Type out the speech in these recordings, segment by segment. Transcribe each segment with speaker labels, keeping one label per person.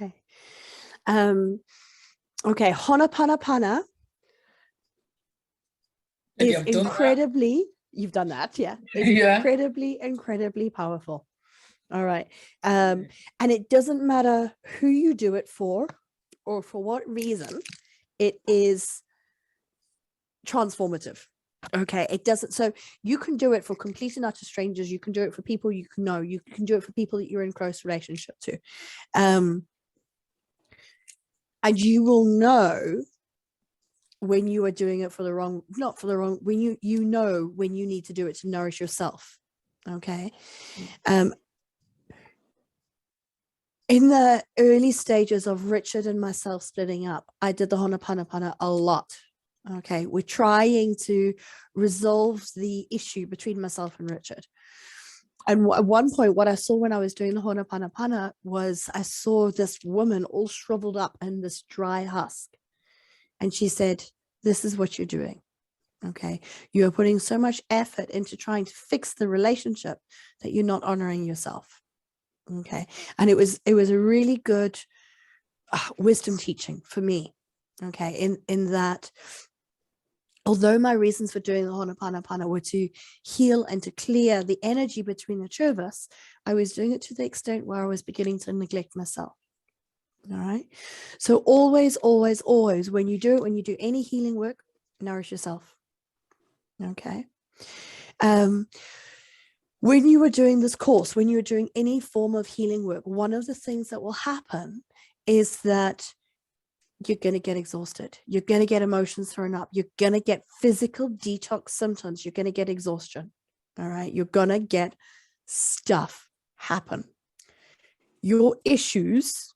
Speaker 1: Okay. Okay. Honopanapana
Speaker 2: Maybe
Speaker 1: is
Speaker 2: I've done that.
Speaker 1: incredibly, you've done that, yeah. It's
Speaker 2: Yeah.
Speaker 1: incredibly powerful. All right. And it doesn't matter who you do it for or for what reason, it is transformative. Okay. It doesn't, so you can do it for complete and utter strangers. You can do it for people you can know. You can do it for people that you're in close relationship to. And you will know when you are doing it for the wrong, not for the wrong, when you know when you need to do it to nourish yourself. Okay. In the early stages of Richard and myself splitting up, I did the Honopanapana a lot. Okay. We're trying to resolve the issue between myself and Richard. And at one point, what I saw when I was doing the Honopanapana was I saw this woman all shriveled up in this dry husk. And she said, this is what you're doing. Okay. You are putting so much effort into trying to fix the relationship that you're not honoring yourself. Okay. And it was a really good wisdom teaching for me. Okay. In that, although my reasons for doing the Honopanapana were to heal and to clear the energy between the two of us, I was doing it to the extent where I was beginning to neglect myself. All right. So always, when you do any healing work, nourish yourself. Okay. When you are doing this course, when you're doing any form of healing work, one of the things that will happen is that you're going to get exhausted. You're going to get emotions thrown up. You're going to get physical detox symptoms. You're going to get exhaustion. All right. You're going to get stuff happen. Your issues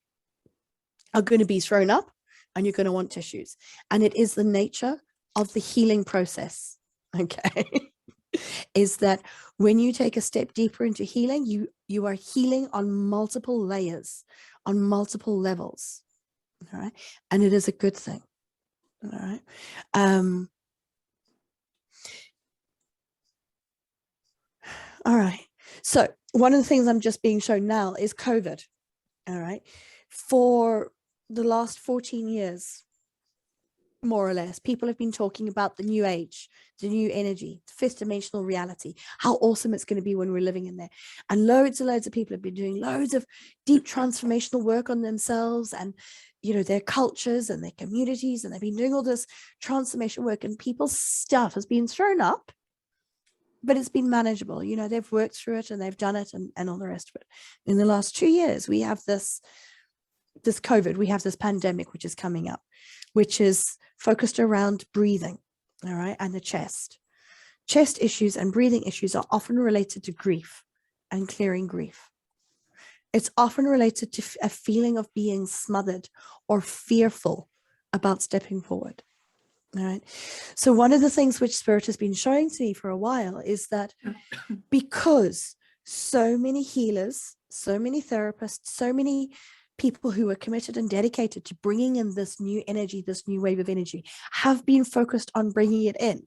Speaker 1: are going to be thrown up and you're going to want tissues. And it is the nature of the healing process. Okay. Is that when you take a step deeper into healing, you are healing on multiple layers, on multiple levels. All right. And it is a good thing. All right. All right. So one of the things I'm just being shown now is COVID. All right. For the last 14 years, more or less, people have been talking about the new age, the new energy, the fifth dimensional reality, how awesome it's going to be when we're living in there. And loads and loads of people have been doing loads of deep transformational work on themselves and, you know, their cultures and their communities. And they've been doing all this transformation work, and people's stuff has been thrown up, but it's been manageable. You know, they've worked through it and they've done it and all the rest of it. In the last 2 years, we have this COVID, we have this pandemic, which is coming up, which is focused around breathing, all right, and the chest. Chest issues and breathing issues are often related to grief and clearing grief. It's often related to a feeling of being smothered or fearful about stepping forward. All right. So one of the things which Spirit has been showing to me for a while is that because so many healers, so many therapists, so many people who are committed and dedicated to bringing in this new energy, this new wave of energy, have been focused on bringing it in.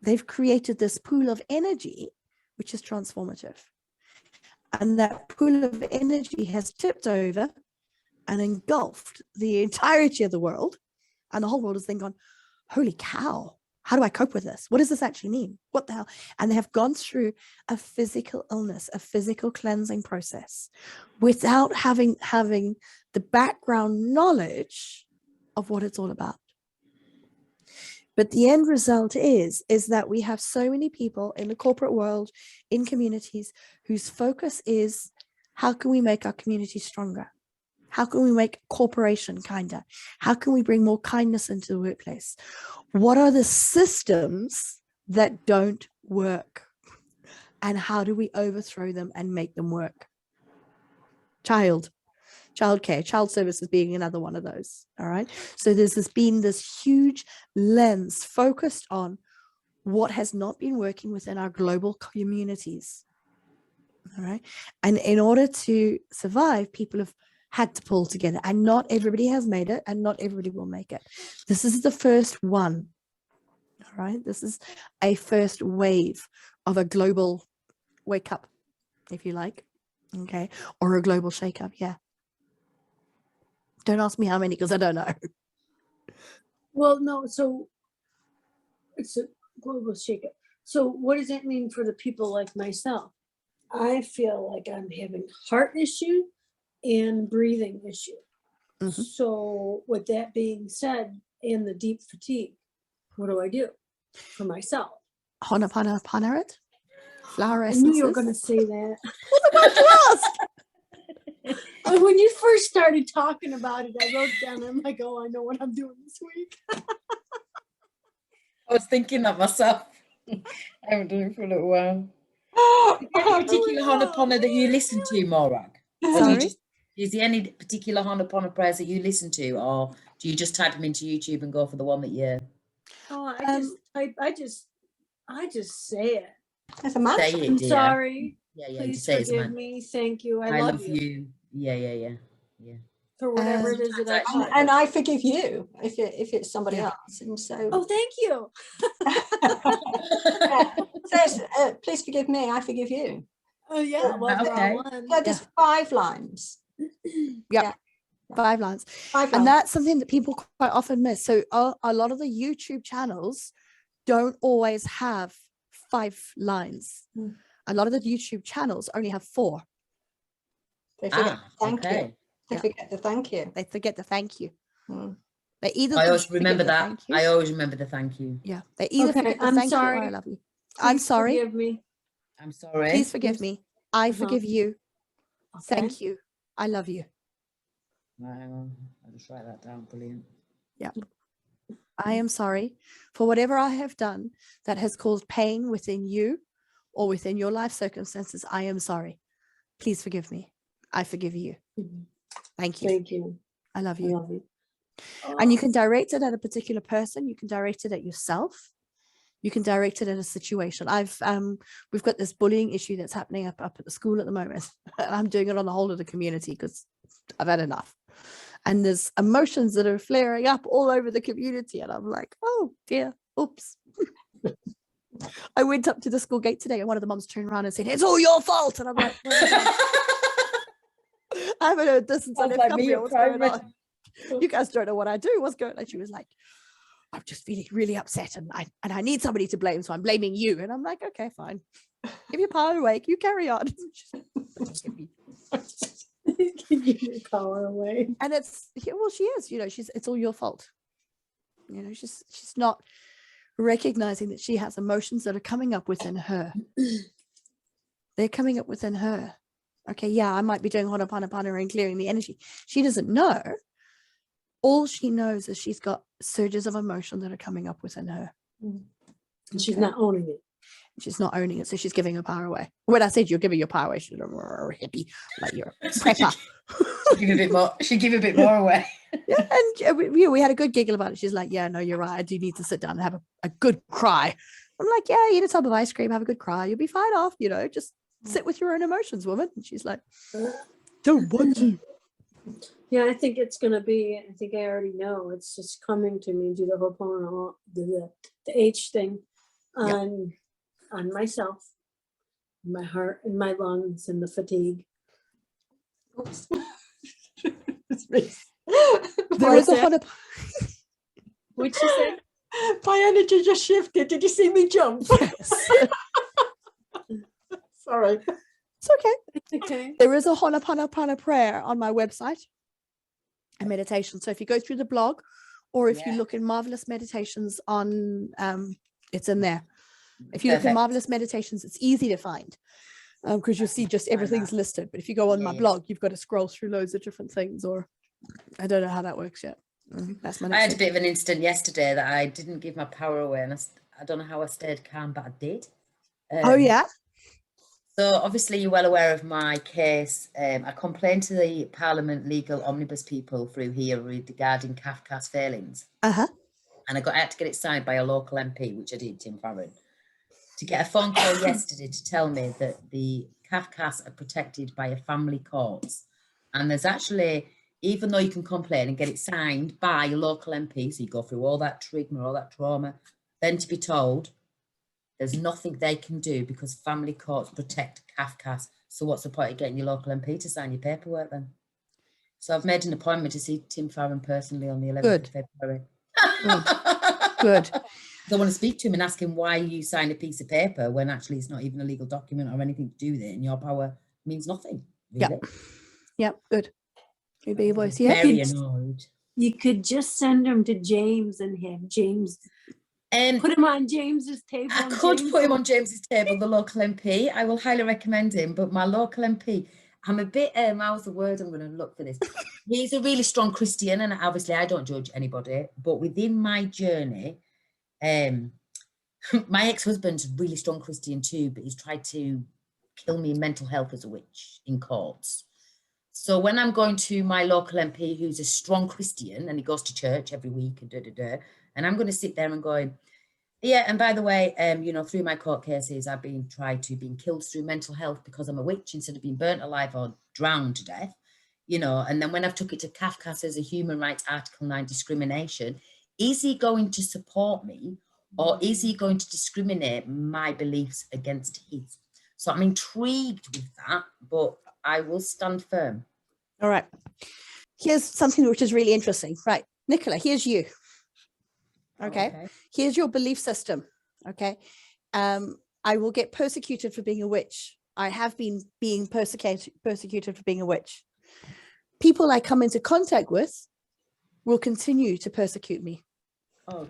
Speaker 1: They've created this pool of energy, which is transformative. And that pool of energy has tipped over and engulfed the entirety of the world. And the whole world has then gone, holy cow, how do I cope with this? What does this actually mean? What the hell? And they have gone through a physical illness, a physical cleansing process without having the background knowledge of what it's all about. But the end result is that we have so many people in the corporate world, in communities, whose focus is, how can we make our community stronger? How can we make corporation kinder? How can we bring more kindness into the workplace? What are the systems that don't work? And how do we overthrow them and make them work? Childcare, child services being another one of those. All right. So there's been this huge lens focused on what has not been working within our global communities. All right. And in order to survive, people have had to pull together, and not everybody has made it, and not everybody will make it. This is the first one. All right. This is a first wave of a global wake up, if you like. Okay. Or a global shake up. Yeah. Don't ask me how many because I don't know.
Speaker 2: Well, no, so it's a global shakeup. So what does that mean for the people like myself? I feel like I'm having heart issue and breathing issue.
Speaker 1: Mhm.
Speaker 2: So with that being said, and the deep fatigue, what do I do for myself?
Speaker 1: Honoponopono it. Flower
Speaker 2: I
Speaker 1: essences.
Speaker 2: knew you were going to say that.
Speaker 1: What about you ask?
Speaker 2: And when you first started talking about it, I wrote it down. I'm like, oh, I know what I'm doing this week.
Speaker 3: I was thinking that myself. I haven't done it for a little while. Is there any particular Honopono that you listen to, Morag? Or do you
Speaker 1: Sorry?
Speaker 3: just, is there any particular Honopono prayers that you listen to, or do you just type them into YouTube and go for the one that you
Speaker 2: Oh, I just say it.
Speaker 4: That's a mantra.
Speaker 3: say it,
Speaker 2: I'm
Speaker 3: dear?
Speaker 2: sorry.
Speaker 3: Yeah, you
Speaker 2: Please
Speaker 3: say it's
Speaker 2: forgive
Speaker 3: man.
Speaker 2: me. Thank you. I
Speaker 3: I
Speaker 2: love
Speaker 3: love
Speaker 2: you
Speaker 3: you. Yeah.
Speaker 2: for whatever it is that I
Speaker 3: Sometimes
Speaker 2: taught.
Speaker 4: And I forgive you if it's somebody
Speaker 1: Yeah.
Speaker 4: else. And so,
Speaker 2: Oh, thank you.
Speaker 4: says, please forgive me, I forgive you.
Speaker 2: Oh, yeah. Well, we're
Speaker 3: Okay.
Speaker 2: all one.
Speaker 4: So there's 5 lines.
Speaker 1: Yep. 5 lines.
Speaker 4: 5
Speaker 1: And
Speaker 4: lines.
Speaker 1: that's something that people quite often miss. So a lot of the YouTube channels don't always have 5 lines.
Speaker 4: Mm.
Speaker 1: A lot of the YouTube channels only have 4.
Speaker 4: They forget thank you.
Speaker 3: Okay.
Speaker 4: They
Speaker 1: Yeah.
Speaker 4: forget the thank you.
Speaker 1: They forget the thank you.
Speaker 4: Mm.
Speaker 1: They either
Speaker 3: I always
Speaker 1: forget
Speaker 3: remember
Speaker 1: the
Speaker 3: that.
Speaker 1: thank you.
Speaker 3: I always remember the thank you.
Speaker 1: Yeah. They either
Speaker 2: Okay,
Speaker 1: forget the
Speaker 2: I'm
Speaker 1: thank you or
Speaker 2: sorry.
Speaker 1: I love you. I'm
Speaker 2: Please
Speaker 1: sorry.
Speaker 2: Forgive me.
Speaker 3: I'm sorry.
Speaker 1: Please forgive me. I
Speaker 2: Uh-huh.
Speaker 1: forgive you.
Speaker 2: Okay.
Speaker 1: Thank you. I love you.
Speaker 3: Right, hang on. I'll just write that down. Brilliant.
Speaker 1: I am sorry for whatever I have done that has caused pain within you or within your life circumstances. I am sorry. Please forgive me. I forgive you.
Speaker 2: Mhm.
Speaker 1: Thank you.
Speaker 2: Thank you.
Speaker 1: I love
Speaker 2: I
Speaker 1: you.
Speaker 2: love you.
Speaker 1: And you can direct it at a particular person. You can direct it at yourself. You can direct it at a situation. We've got this bullying issue that's happening up at the school at the moment. And I'm doing it on the whole of the community because I've had enough. And there's emotions that are flaring up all over the community. And I'm like, oh dear, oops. I went up to the school gate today and one of the moms turned around and said, it's all your fault. And I'm like, well, I haven't heard this since I
Speaker 3: Sounds
Speaker 1: left
Speaker 3: like me
Speaker 1: Cumbria.
Speaker 3: at
Speaker 1: What's going
Speaker 3: primary.
Speaker 1: on? You guys don't know what I do. What's going on? She was like, I'm just feeling really upset and I need somebody to blame. So I'm blaming you. And I'm like, okay, fine. Give your power away. You carry on.
Speaker 2: Give your power away.
Speaker 1: And it's, well, she is, it's all your fault. She's not recognizing that she has emotions that are coming up within her. They're coming up within her. Okay, yeah, I might be doing Honoponopono and clearing the energy. She doesn't know. All she knows is she's got surges of emotion that are coming up within her.
Speaker 2: And she's
Speaker 1: Okay.
Speaker 2: not owning it.
Speaker 1: She's not owning it, so she's giving her power away. When I said you're giving your power away, she's like, hippie, like you're a prepper.
Speaker 3: Give a bit more. She'd give a bit more away.
Speaker 1: Yeah, and we had a good giggle about it. She's like, yeah, no, you're right. I do need to sit down and have a good cry. I'm like, yeah, eat a tub of ice cream, have a good cry. You'll be fine off, just sit with your own emotions, woman. And she's like, don't want to.
Speaker 2: Yeah, I think it's going to be, I think I already know. It's just coming to me, do the whole the H thing on myself, my heart and my lungs and the fatigue.
Speaker 4: Oops.
Speaker 1: There is a
Speaker 2: What'd you say?
Speaker 4: My energy just shifted. Did you see me jump?
Speaker 1: Yes.
Speaker 4: Sorry.
Speaker 1: It's okay.
Speaker 2: Okay.
Speaker 1: There is a Honoponopono prayer on my website, a meditation. So if you go through the blog or if you look in Marvelous Meditations on, it's in there. If you look in
Speaker 3: Perfect.
Speaker 1: Marvelous Meditations, it's easy to find because you'll see just everything's listed. But if you go on my blog, you've got to scroll through loads of different things, or I don't know how that works yet. That's my
Speaker 3: I
Speaker 1: next
Speaker 3: had a
Speaker 1: thing.
Speaker 3: bit of an incident yesterday that I didn't give my power away, and I don't know how I stayed calm, but I did.
Speaker 1: Oh, yeah?
Speaker 3: So obviously you're well aware of my case. I complained to the Parliament legal omnibus people through here regarding Kafka's failings.
Speaker 1: Uh-huh.
Speaker 3: And I had to get it signed by a local MP, which I did, Tim Farron, to get a phone call yesterday to tell me that the Kafkas are protected by a family courts. And there's actually, even though you can complain and get it signed by a local MP, so you go through all that rigmarole, all that trauma, then to be told there's nothing they can do because family courts protect Kafkas. So what's the point of getting your local MP to sign your paperwork then? So I've made an appointment to see Tim Farron personally on the 11th
Speaker 1: Good.
Speaker 3: of February.
Speaker 1: Good.
Speaker 3: I want to speak to him and ask him why you signed a piece of paper when actually it's not even a legal document or anything to do with it, and your power means nothing, really.
Speaker 1: Yep. Good. You be your voice. Yeah.
Speaker 3: Very annoyed.
Speaker 2: You could just send them to James and have James put him on James's table.
Speaker 3: I
Speaker 2: and
Speaker 3: could
Speaker 2: James
Speaker 3: put him
Speaker 2: will-
Speaker 3: on James's table, the local MP. I will highly recommend him, but my local MP, I'm a bit, how's the word I'm going to look for this? He's a really strong Christian, and obviously I don't judge anybody, but within my journey, my ex-husband's a really strong Christian too, but he's tried to kill me in mental health as a witch in courts. So when I'm going to my local MP, who's a strong Christian, and he goes to church every week, and I'm going to sit there and going, yeah, and by the way, you know, through my court cases, I've been killed through mental health because I'm a witch instead of being burnt alive or drowned to death, you know. And then when I've took it to Kafkas as a human rights Article 9 discrimination, is he going to support me, or is he going to discriminate my beliefs against his? So I'm intrigued with that, but I will stand firm.
Speaker 1: All right. Here's something which is really interesting. Right. Nicola, here's you. Okay. Here's your belief system. Okay. I will get persecuted for being a witch. I have been being persecuted for being a witch. People I come into contact with will continue to persecute me.
Speaker 3: Oh,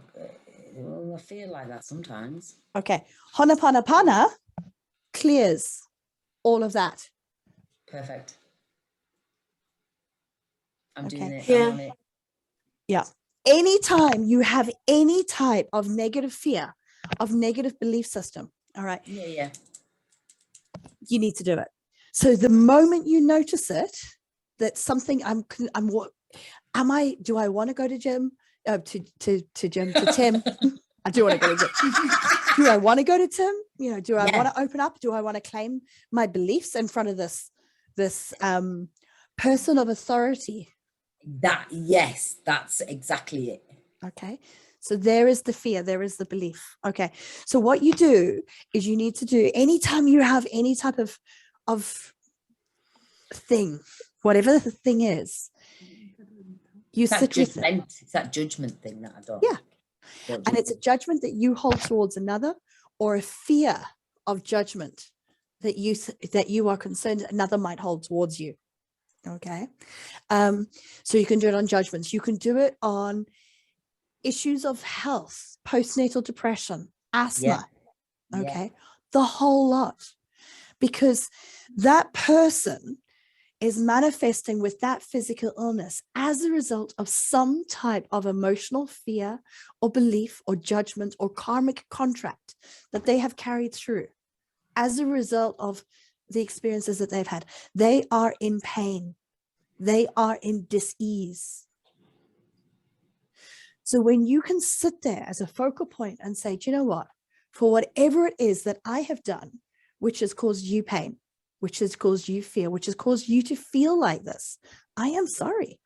Speaker 3: well, I feel like that sometimes.
Speaker 1: Okay. Honoponopono clears all of that.
Speaker 3: Perfect. I'm doing
Speaker 1: Okay.
Speaker 3: it.
Speaker 2: Yeah.
Speaker 3: I'm on it.
Speaker 1: Yeah. Anytime you have any type of negative fear, of negative belief system, all right,
Speaker 3: Yeah.
Speaker 1: you need to do it. So the moment you notice it, that something do I want to go to gym? To Tim. I do want to go to gym. Do I want to go to Tim? You know, do I want to open up? Do I want to claim my beliefs in front of this person of authority?
Speaker 3: Yes, that's exactly it.
Speaker 1: Okay. So there is the fear, there is the belief. Okay. So what you do is you need to do, anytime you have any type of thing, whatever the thing is, you sit with it.
Speaker 3: It's that judgment thing that I don't.
Speaker 1: Yeah.
Speaker 3: Don't
Speaker 1: And it's a judgment that you hold towards another, or a fear of judgment that you are concerned another might hold towards you. Okay. So you can do it on judgments. You can do it on issues of health, postnatal depression, asthma.
Speaker 3: Yeah.
Speaker 1: Okay. The whole lot. Because that person is manifesting with that physical illness as a result of some type of emotional fear or belief or judgment or karmic contract that they have carried through as a result of the experiences that they've had. They are in pain. They are in dis-ease. So when you can sit there as a focal point and say, do you know what, for whatever it is that I have done, which has caused you pain, which has caused you fear, which has caused you to feel like this, I am sorry.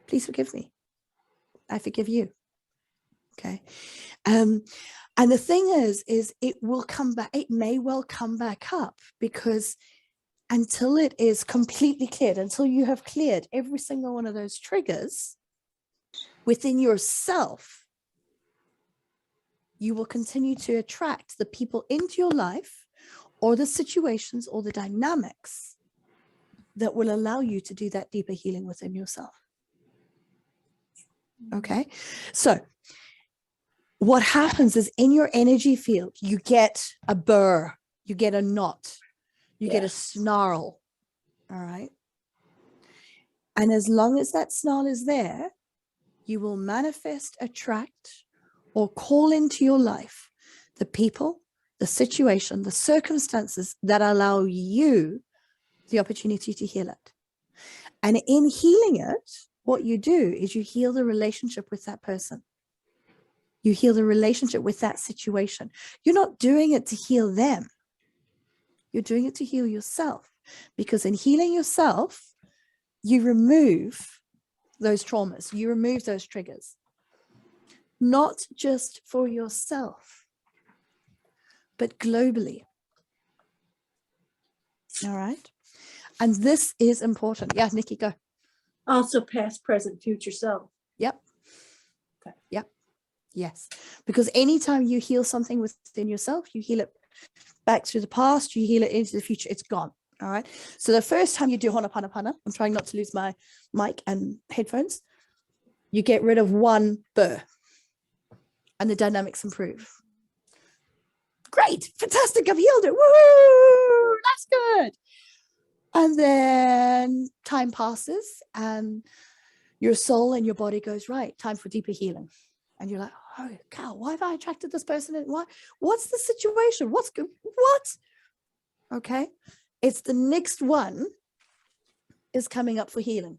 Speaker 1: Please forgive me. I forgive you. Okay. And the thing is it will come back. It may well come back up, because until it is completely cleared, until you have cleared every single one of those triggers within yourself, you will continue to attract the people into your life, or the situations or the dynamics that will allow you to do that deeper healing within yourself. Okay. So what happens is, in your energy field, you get a burr, you get a knot, you get a snarl. All right. And as long as that snarl is there, you will manifest, attract, or call into your life the people, the situation, the circumstances that allow you the opportunity to heal it. And in healing it, what you do is you heal the relationship with that person. You heal the relationship with that situation. You're not doing it to heal them. You're doing it to heal yourself, because in healing yourself, you remove those traumas, you remove those triggers, not just for yourself, but globally. All right. And this is important. Yeah, Nikki, go.
Speaker 2: Also past, present, future self.
Speaker 1: Yep.
Speaker 2: Okay.
Speaker 1: Yep. Yes. Because anytime you heal something within yourself, you heal it back through the past, you heal it into the future, it's gone. All right. So the first time you do Ho'oponopono, I'm trying not to lose my mic and headphones, you get rid of one burr and the dynamics improve. Great. Fantastic. I've healed it. Woo! That's good. And then time passes and your soul and your body goes, right, time for deeper healing. And you're like, oh cow, why have I attracted this person? And what's the situation? What's good? What? Okay. It's the next one is coming up for healing.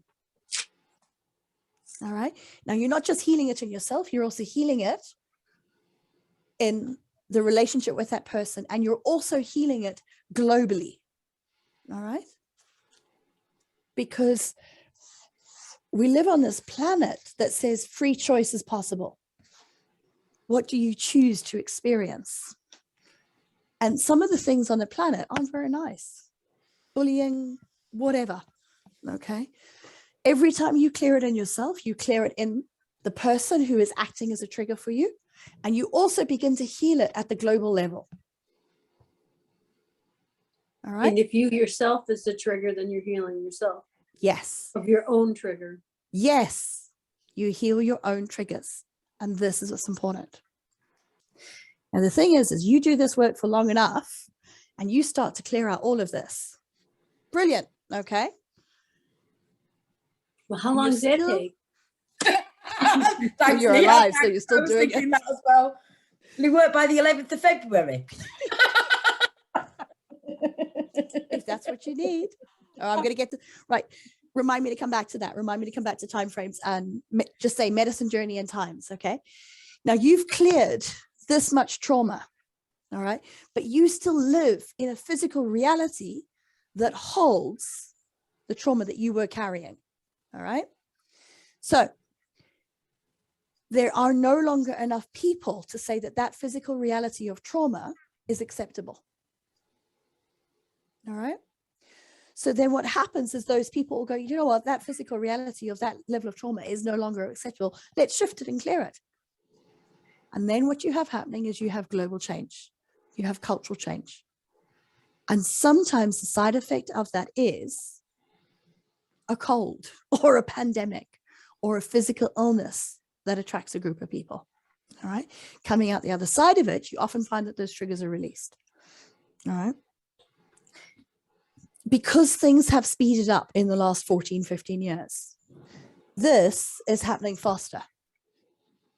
Speaker 1: All right. Now you're not just healing it in yourself, you're also healing it in the relationship with that person. And you're also healing it globally. All right. Because we live on this planet that says free choice is possible. What do you choose to experience? And some of the things on the planet aren't very nice. Bullying, whatever. Okay. Every time you clear it in yourself, you clear it in the person who is acting as a trigger for you. And you also begin to heal it at the global level. All right.
Speaker 2: And if you yourself is the trigger, then you're healing yourself
Speaker 1: Yes.
Speaker 2: of your own trigger.
Speaker 1: Yes. You heal your own triggers. And this is what's important. And the thing is you do this work for long enough and you start to clear out all of this. Brilliant. Okay.
Speaker 2: Well, how long does that take?
Speaker 3: Thanks,
Speaker 1: You're
Speaker 3: Leah.
Speaker 1: alive, so
Speaker 3: Thanks.
Speaker 1: you're still
Speaker 3: I was
Speaker 1: doing
Speaker 3: thinking
Speaker 1: it.
Speaker 3: that as well. We work by the 11th of February.
Speaker 1: If that's what you need. Oh, I'm going to get to, right. Remind me to come back to that. Remind me to come back to timeframes and just say medicine journey and times. Okay. Now you've cleared this much trauma. All right. But you still live in a physical reality that holds the trauma that you were carrying. All right. So there are no longer enough people to say that that physical reality of trauma is acceptable. All right. So then what happens is those people will go, you know what, that physical reality of that level of trauma is no longer acceptable. Let's shift it and clear it. And then what you have happening is you have global change. You have cultural change. And sometimes the side effect of that is a cold or a pandemic or a physical illness that attracts a group of people. All right. Coming out the other side of it, you often find that those triggers are released. All right. Because things have speeded up in the last 14, 15 years, this is happening faster.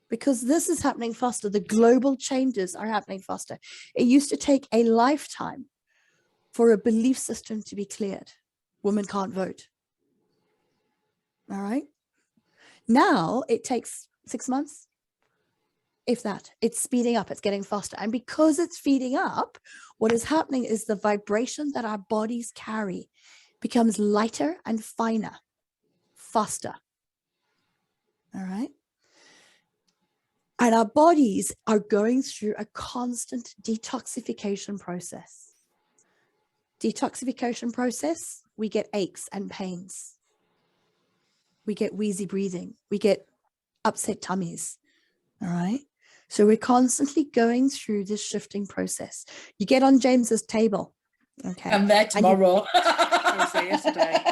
Speaker 1: Because this is happening faster, the global changes are happening faster. It used to take a lifetime for a belief system to be cleared. Women can't vote. All right. Now it takes 6 months. If that, it's speeding up, it's getting faster. And because it's speeding up, what is happening is the vibration that our bodies carry becomes lighter and finer, faster. All right. And our bodies are going through a constant detoxification process. Detoxification process, we get aches and pains. We get wheezy breathing. We get upset tummies. All right. So we're constantly going through this shifting process. You get on James's table. Okay.
Speaker 3: I'm there tomorrow.
Speaker 4: I was there yesterday.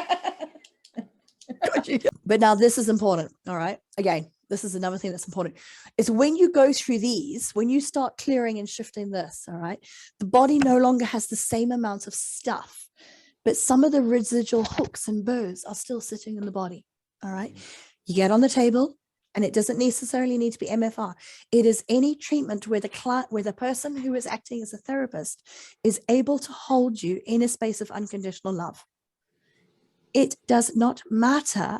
Speaker 1: But now this is important. All right. Again, this is another thing that's important. Is when you go through these, when you start clearing and shifting this, all right, the body no longer has the same amount of stuff, but some of the residual hooks and burrs are still sitting in the body. All right. You get on the table. And it doesn't necessarily need to be MFR. It is any treatment where the client, where the person who is acting as a therapist is able to hold you in a space of unconditional love. It does not matter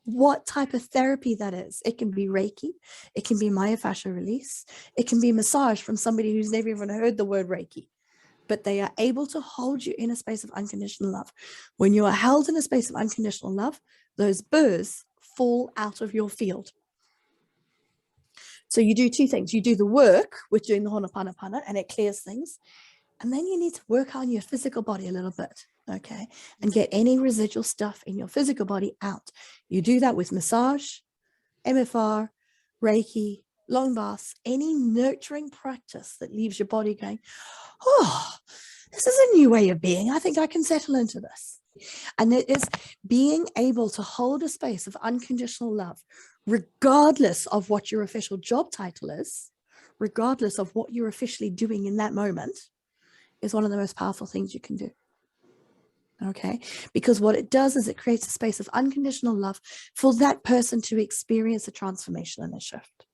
Speaker 1: what type of therapy that is. It can be Reiki. It can be myofascial release. It can be massage from somebody who's never even heard the word Reiki. But they are able to hold you in a space of unconditional love. When you are held in a space of unconditional love, those burrs fall out of your field. So you do two things. You do the work with doing the Ho'oponopono and it clears things. And then you need to work on your physical body a little bit, okay? And get any residual stuff in your physical body out. You do that with massage, MFR, Reiki, long baths, any nurturing practice that leaves your body going, oh, this is a new way of being. I think I can settle into this. And it is being able to hold a space of unconditional love, regardless of what your official job title is, regardless of what you're officially doing in that moment, is one of the most powerful things you can do. Okay, because what it does is it creates a space of unconditional love for that person to experience a transformation and a shift.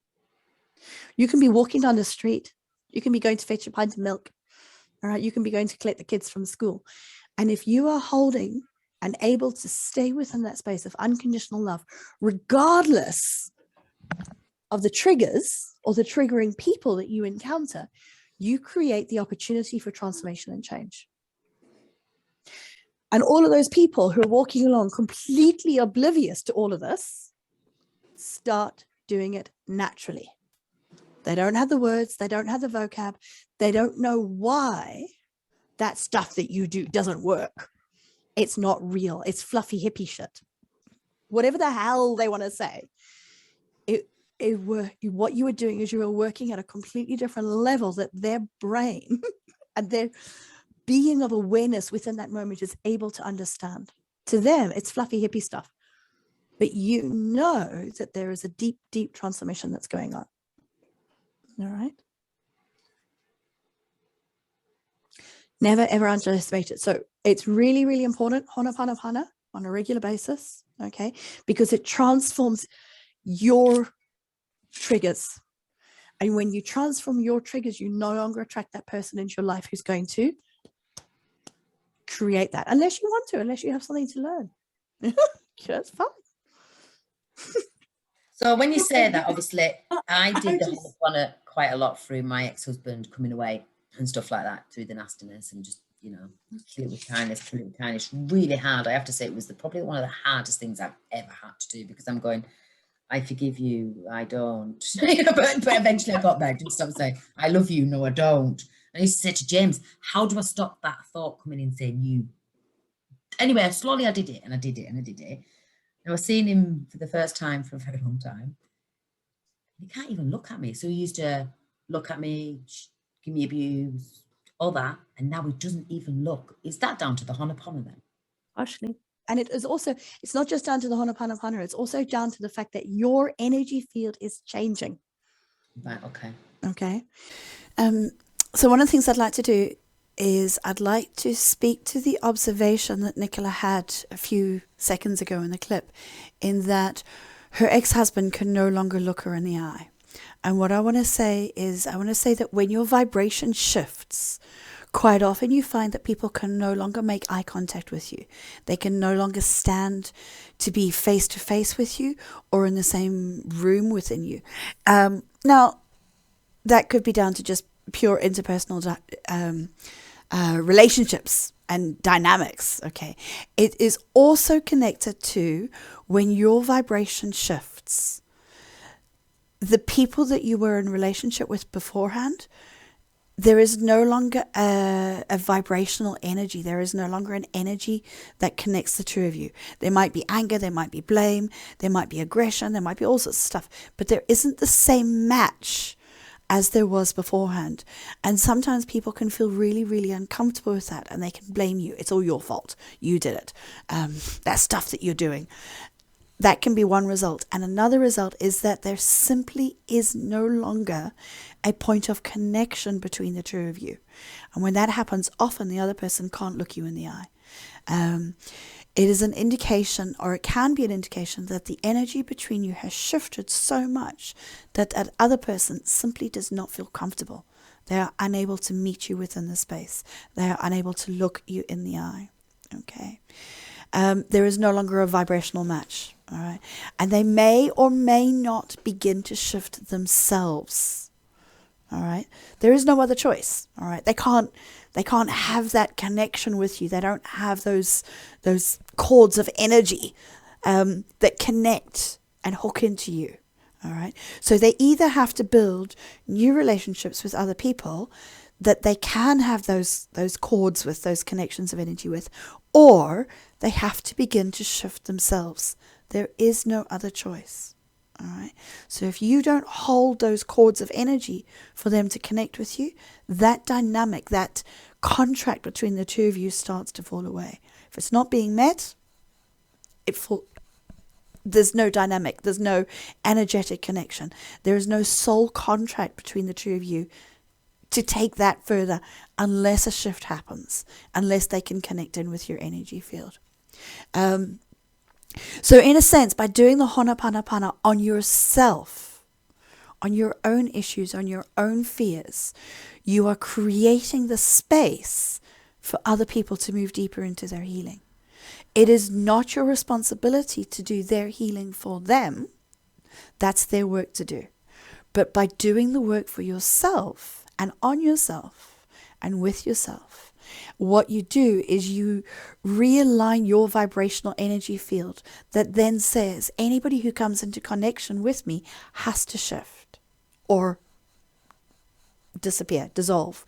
Speaker 1: You can be walking down the street, you can be going to fetch a pint of milk, all right, you can be going to collect the kids from school. And if you are holding and able to stay within that space of unconditional love, regardless of the triggers or the triggering people that you encounter, you create the opportunity for transformation and change. And all of those people who are walking along completely oblivious to all of this start doing it naturally. They don't have the words, they don't have the vocab, they don't know why that stuff that you do doesn't work. It's not real. It's fluffy hippie shit. Whatever the hell they want to say. What you were doing is you were working at a completely different level that their brain and their being of awareness within that moment is able to understand. To them, it's fluffy hippie stuff. But you know that there is a deep, deep transformation that's going on. All right? Never, ever underestimate it. So it's really, really important, Ho'oponopono, on a regular basis, okay? Because it transforms your triggers. And when you transform your triggers, you no longer attract that person into your life who's going to create that. Unless you want to, unless you have something to learn. That's fine.
Speaker 3: So when you say that, obviously, I did the Ho'oponopono quite a lot through my ex-husband coming away and stuff like that, through the nastiness, and just, you know, kill it with kindness, kill it with kindness. Really hard. I have to say it was probably one of the hardest things I've ever had to do, because I'm going, I forgive you, I don't. but eventually I got there, didn't stop saying, I love you, no, I don't. And I used to say to James, how do I stop that thought coming in saying you? Anyway, slowly I did it, and I did it, and I did it. And I was seeing him for the first time for a very long time. He can't even look at me. So he used to look at me, give me abuse, all that. And now he doesn't even look. Is that down to the Ho'oponopono then?
Speaker 1: Partially. And it is also, it's not just down to the Ho'oponopono, it's also down to the fact that your energy field is changing.
Speaker 3: Right, okay.
Speaker 1: Okay. So one of the things I'd like to do is I'd like to speak to the observation that Nicola had a few seconds ago in the clip, in that her ex-husband can no longer look her in the eye. And what I want to say is, I want to say that when your vibration shifts, quite often you find that people can no longer make eye contact with you. They can no longer stand to be face to face with you or in the same room within you. Now, that could be down to just pure interpersonal relationships and dynamics. Okay, it is also connected to when your vibration shifts. The people that you were in relationship with beforehand, there is no longer a vibrational energy. There is no longer an energy that connects the two of you. There might be anger, there might be blame, there might be aggression, there might be all sorts of stuff, but there isn't the same match as there was beforehand. And sometimes people can feel really, really uncomfortable with that, and they can blame you. It's all your fault. You did it. That stuff that you're doing. That can be one result. And another result is that there simply is no longer a point of connection between the two of you. And when that happens, often the other person can't look you in the eye. It is an indication, or it can be an indication, that the energy between you has shifted so much that that other person simply does not feel comfortable. They are unable to meet you within the space. They are unable to look you in the eye. Okay. There is no longer a vibrational match. All right. And they may or may not begin to shift themselves. All right. There is no other choice. All right. They can't have that connection with you. They don't have those cords of energy that connect and hook into you. All right. So they either have to build new relationships with other people that they can have those cords with, those connections of energy with, or they have to begin to shift themselves. There is no other choice. All right. So if you don't hold those cords of energy for them to connect with you, that dynamic, that contract between the two of you starts to fall away. If it's not being met, there's no dynamic, there's no energetic connection. There is no soul contract between the two of you to take that further unless a shift happens, unless they can connect in with your energy field. So in a sense, by doing the Ho'oponopono on yourself, on your own issues, on your own fears, you are creating the space for other people to move deeper into their healing. It is not your responsibility to do their healing for them. That's their work to do. But by doing the work for yourself and on yourself and with yourself, what you do is you realign your vibrational energy field that then says anybody who comes into connection with me has to shift or disappear, dissolve,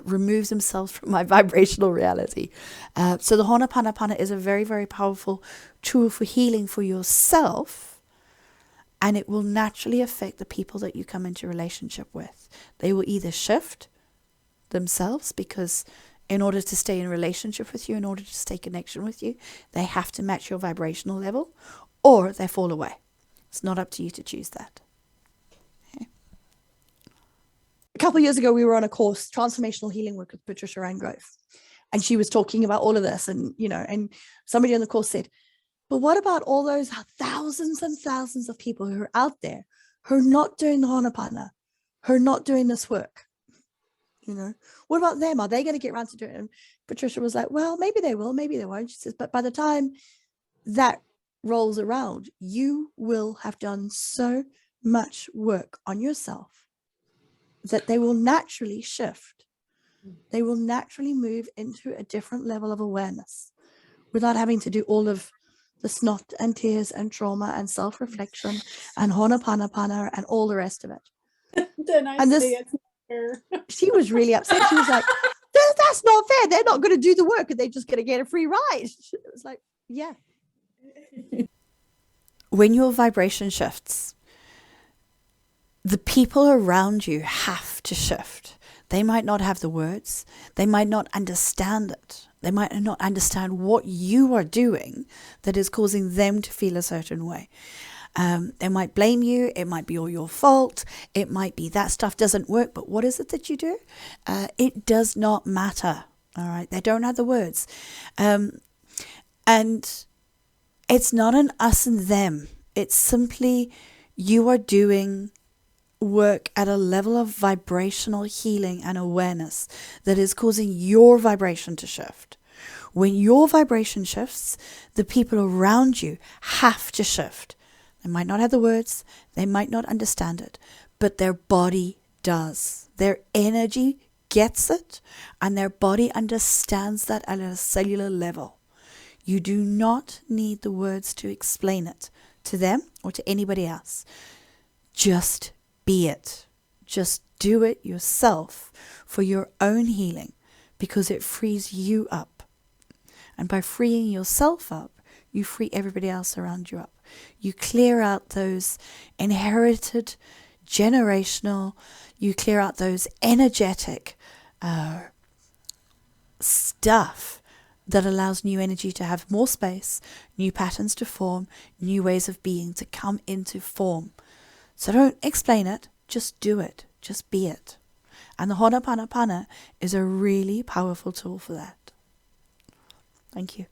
Speaker 1: remove themselves from my vibrational reality. So the Ho'oponopono is a very, very powerful tool for healing for yourself, and it will naturally affect the people that you come into relationship with. They will either shift themselves because in order to stay in a relationship with you, in order to stay connection with you, they have to match your vibrational level, or they fall away. It's not up to you to choose that. A couple of years ago, we were on a course, Transformational Healing Work with Patricia Rangrove. And she was talking about all of this. And, and somebody on the course said, but what about all those thousands and thousands of people who are out there who are not doing the Ho'oponopono, who are not doing this work? What about them? Are they going to get around to doing it? And Patricia was like, well, maybe they will, maybe they won't. She says, but by the time that rolls around, you will have done so much work on yourself that they will naturally shift. They will naturally move into a different level of awareness without having to do all of the snot and tears and trauma and self-reflection and Ho'oponopono and all the rest of it.
Speaker 2: Then I
Speaker 1: And
Speaker 2: say it's not fair.
Speaker 1: she was really upset. She was like, that's not fair. They're not going to do the work and they're just going to get a free ride. It was like, yeah. When your vibration shifts, the people around you have to shift. They might not have the words. They might not understand it. They might not understand what you are doing that is causing them to feel a certain way. They might blame you. It might be all your fault. It might be that stuff doesn't work. But what is it that you do? It does not matter. All right. They don't have the words. And it's not an us and them. It's simply you are doing work at a level of vibrational healing and awareness that is causing your vibration to shift. When your vibration shifts, the people around you have to shift. They might not have the words, they might not understand it, but their body does. Their energy gets it, and their body understands that at a cellular level. You do not need the words to explain it to them or to anybody else. Just be it. Just do it yourself for your own healing because it frees you up. And by freeing yourself up, you free everybody else around you up. You clear out those inherited, generational, you clear out those energetic stuff that allows new energy to have more space, new patterns to form, new ways of being to come into form. So don't explain it, just do it, just be it. And the Ho'oponopono is a really powerful tool for that. Thank you.